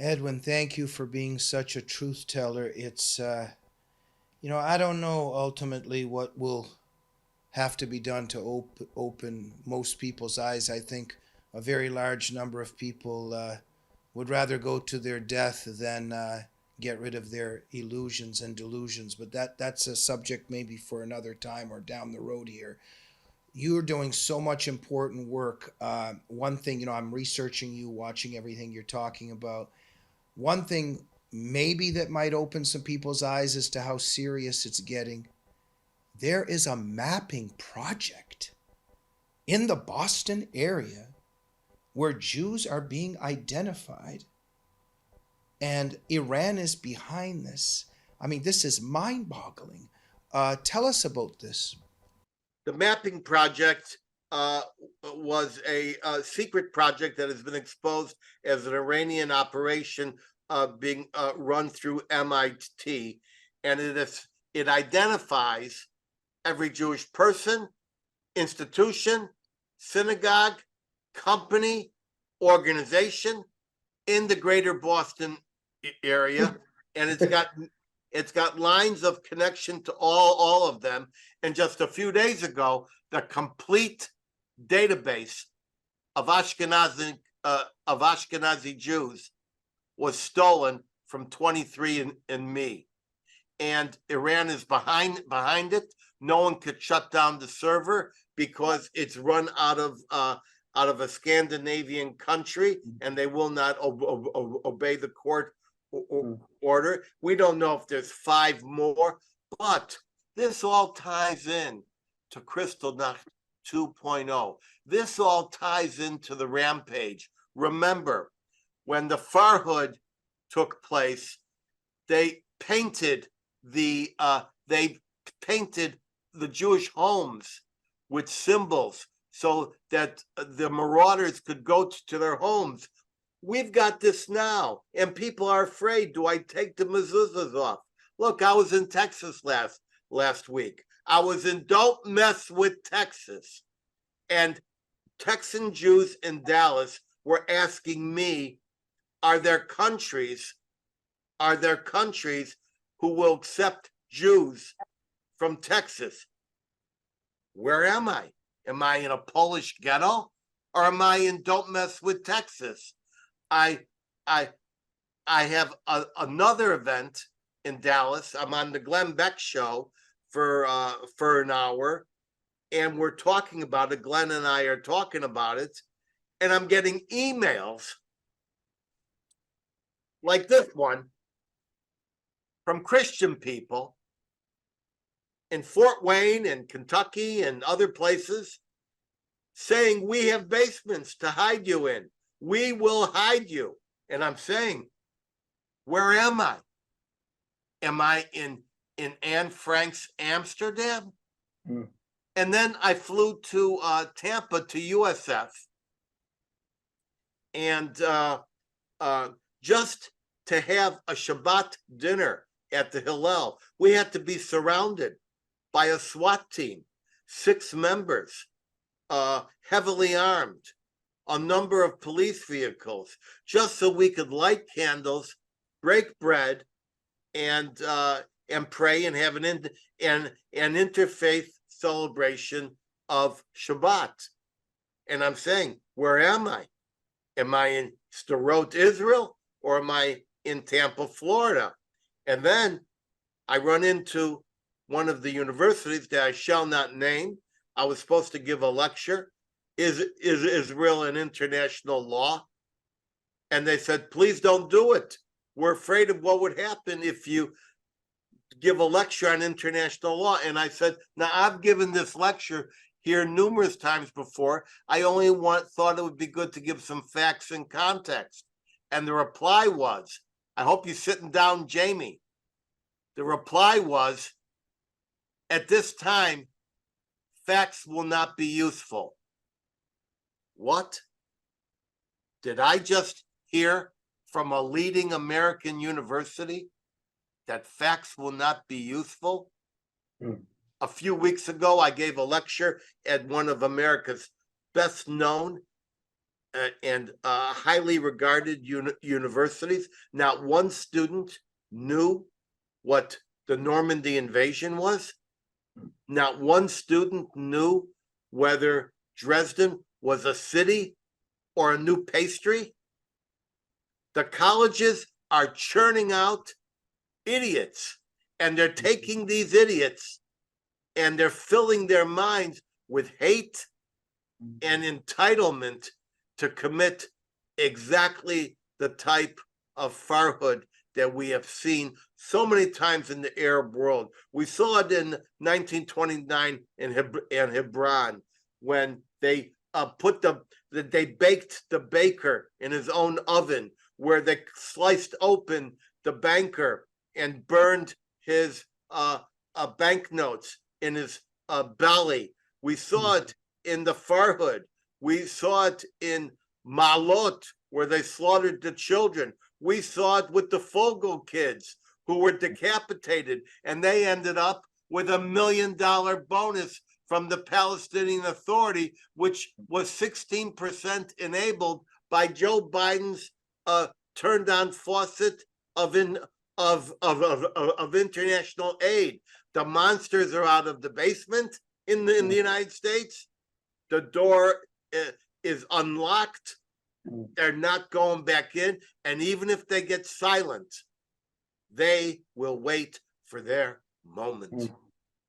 Edwin, thank you for being such a truth teller. I don't know ultimately what will have to be done to open most people's eyes. I think a very large number of people would rather go to their death than get rid of their illusions and delusions. But that's a subject maybe for another time or down the road here. You're doing so much important work. One thing, I'm researching you, watching everything you're talking about. One thing maybe that might open some people's eyes as to how serious it's getting. There is a mapping project in the Boston area where Jews are being identified, and Iran is behind this. I mean, this is mind boggling. Tell us about this. The mapping project was a secret project that has been exposed as an Iranian operation being run through MIT, and it identifies every Jewish person, institution, synagogue, company, organization in the greater Boston area, and it's got lines of connection to all of them. And just a few days ago, the complete database of Ashkenazi Jews was stolen from 23andMe, and Iran is behind it. No one could shut down the server because it's run out of a Scandinavian country, and they will not obey the court order. We don't know if there's 5 more, but this all ties in to Kristallnacht 2.0. This all ties into the rampage. Remember, when the Farhud took place, they painted the Jewish homes with symbols so that the marauders could go to their homes. We've got this now, and people are afraid. Do I take the mezuzahs off? Look, I was in Texas last week. I was in Don't Mess with Texas, and Texan Jews in Dallas were asking me, are there countries who will accept Jews from Texas? Where am I? Am I in a Polish ghetto, or am I in Don't Mess with Texas? I have another event in Dallas. I'm on the Glenn Beck show for an hour, and we're talking about it. Glenn and I are talking about it, and I'm getting emails like this one from Christian people in Fort Wayne and Kentucky and other places saying, we have basements to hide you in. We will hide you. And I'm saying, where am I? Am I in Anne Frank's Amsterdam? And then I flew to Tampa to USF. And just to have a Shabbat dinner at the Hillel, we had to be surrounded by a SWAT team, 6 members, heavily armed, a number of police vehicles, just so we could light candles, break bread, and pray and have an interfaith celebration of Shabbat. And I'm saying, where am I? Am I in Sderot, Israel, or am I in Tampa, Florida? And then I run into one of the universities that I shall not name. I was supposed to give a lecture. Is Israel an international law? And they said, please don't do it. We're afraid of what would happen if you give a lecture on international law. And I said, now, I've given this lecture here numerous times before. I only thought it would be good to give some facts and context. And the reply was, I hope you're sitting down, Jamie. The reply was, at this time, facts will not be useful. What? Did I just hear from a leading American university that facts will not be useful? A few weeks ago, I gave a lecture at one of America's best known and highly regarded universities. Not one student knew what the Normandy invasion was. Not one student knew whether Dresden was a city or a new pastry. The colleges are churning out idiots, and they're taking these idiots and they're filling their minds with hate and entitlement to commit exactly the type of farhood that we have seen so many times in the Arab world. We saw it in 1929 in Hebron when they they baked the baker in his own oven, where they sliced open the banker and burned his banknotes in his belly. We saw it in the Farhood. We saw it in Malot, where they slaughtered the children. We saw it with the Fogel kids who were decapitated, and they ended up with $1 million bonus from the Palestinian Authority, which was 16% enabled by Joe Biden's turned on faucet of international aid. The monsters are out of the basement in the United States. The door is unlocked. They're not going back in. And even if they get silent, they will wait for their moment.